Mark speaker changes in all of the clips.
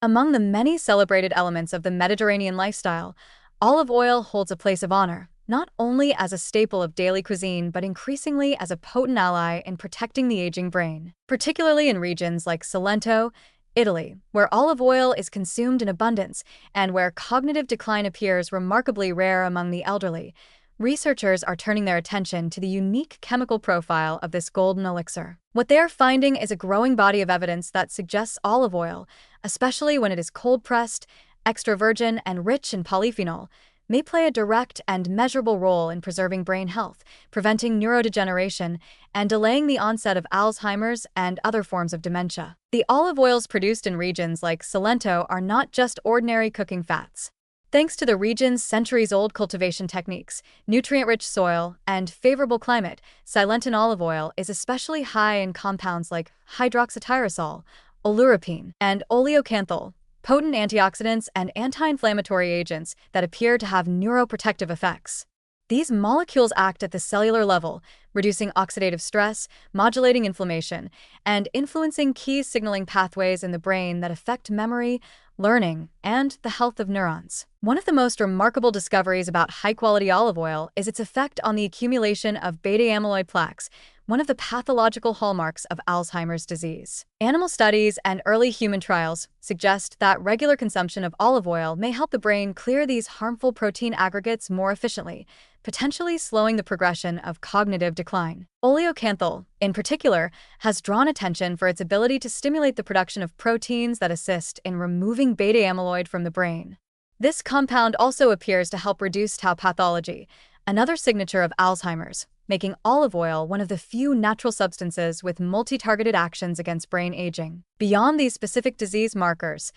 Speaker 1: Among the many celebrated elements of the Mediterranean lifestyle, olive oil holds a place of honor, not only as a staple of daily cuisine but increasingly as a potent ally in protecting the aging brain, particularly in regions like Salento, Italy, where olive oil is consumed in abundance and where cognitive decline appears remarkably rare among the elderly. Researchers are turning their attention to the unique chemical profile of this golden elixir. What they are finding is a growing body of evidence that suggests olive oil, especially when it is cold-pressed, extra virgin, and rich in polyphenol, may play a direct and measurable role in preserving brain health, preventing neurodegeneration, and delaying the onset of Alzheimer's and other forms of dementia. The olive oils produced in regions like Salento are not just ordinary cooking fats. Thanks to the region's centuries-old cultivation techniques, nutrient-rich soil, and favorable climate, Silentan olive oil is especially high in compounds like hydroxytyrosol, oleuropein, and oleocanthal, potent antioxidants and anti-inflammatory agents that appear to have neuroprotective effects. These molecules act at the cellular level, reducing oxidative stress, modulating inflammation, and influencing key signaling pathways in the brain that affect memory, learning, and the health of neurons. One of the most remarkable discoveries about high-quality olive oil is its effect on the accumulation of beta-amyloid plaques, one of the pathological hallmarks of Alzheimer's disease. Animal studies and early human trials suggest that regular consumption of olive oil may help the brain clear these harmful protein aggregates more efficiently, potentially slowing the progression of cognitive decline. Oleocanthal, in particular, has drawn attention for its ability to stimulate the production of proteins that assist in removing beta-amyloid from the brain. This compound also appears to help reduce tau pathology, another signature of Alzheimer's, making olive oil one of the few natural substances with multi-targeted actions against brain aging. Beyond these specific disease markers,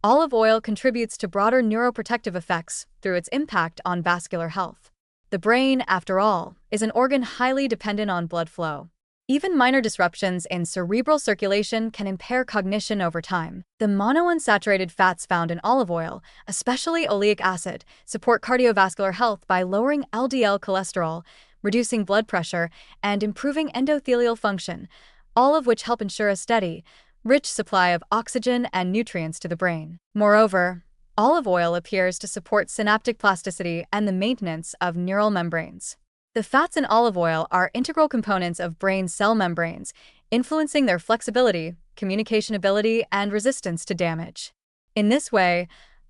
Speaker 1: olive oil contributes to broader neuroprotective effects through its impact on vascular health. The brain, after all, is an organ highly dependent on blood flow. Even minor disruptions in cerebral circulation can impair cognition over time. The monounsaturated fats found in olive oil, especially oleic acid, support cardiovascular health by lowering LDL cholesterol, reducing blood pressure, and improving endothelial function, all of which help ensure a steady, rich supply of oxygen and nutrients to the brain. Moreover, olive oil appears to support synaptic plasticity and the maintenance of neural membranes. The fats in olive oil are integral components of brain cell membranes, influencing their flexibility, communication ability, and resistance to damage. In this way,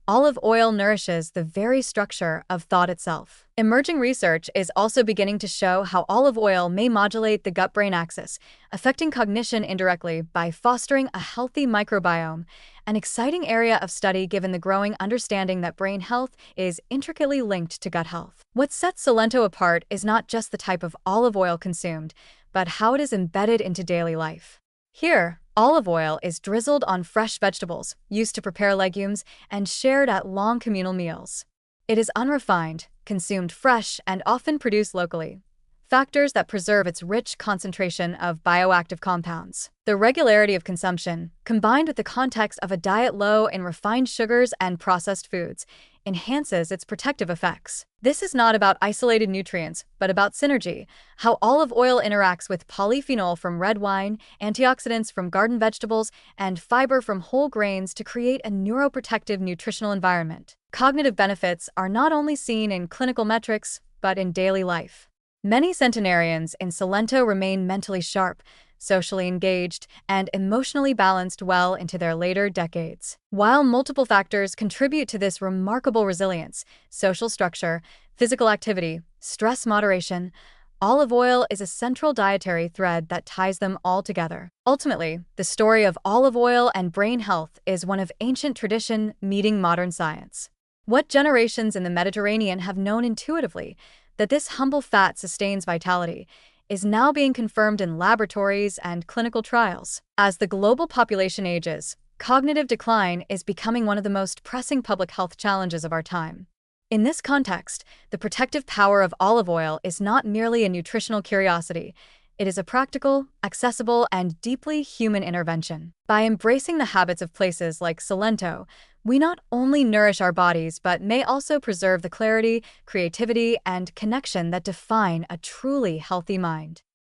Speaker 1: olive oil nourishes the very structure of thought itself. Emerging research is also beginning to show how olive oil may modulate the gut-brain axis, affecting cognition indirectly by fostering a healthy microbiome, an exciting area of study given the growing understanding that brain health is intricately linked to gut health. What sets Salento apart is not just the type of olive oil consumed, but how it is embedded into daily life. Here, olive oil is drizzled on fresh vegetables, used to prepare legumes, and shared at long communal meals. It is unrefined, consumed fresh, and often produced locally, factors that preserve its rich concentration of bioactive compounds. The regularity of consumption, combined with the context of a diet low in refined sugars and processed foods, enhances its protective effects. This is not about isolated nutrients, but about synergy, how olive oil interacts with polyphenol from red wine, antioxidants from garden vegetables, and fiber from whole grains to create a neuroprotective nutritional environment. Cognitive benefits are not only seen in clinical metrics, but in daily life. Many centenarians in Salento remain mentally sharp, socially engaged, and emotionally balanced well into their later decades. While multiple factors contribute to this remarkable resilience, social structure, physical activity, stress moderation, olive oil is a central dietary thread that ties them all together. Ultimately, the story of olive oil and brain health is one of ancient tradition meeting modern science. What generations in the Mediterranean have known intuitively, that this humble fat sustains vitality, is now being confirmed in laboratories and clinical trials. As the global population ages, cognitive decline is becoming one of the most pressing public health challenges of our time. In this context, the protective power of olive oil is not merely a nutritional curiosity. It is a practical, accessible, and deeply human intervention. By embracing the habits of places like Salento, we not only nourish our bodies but may also preserve the clarity, creativity, and connection that define a truly healthy mind.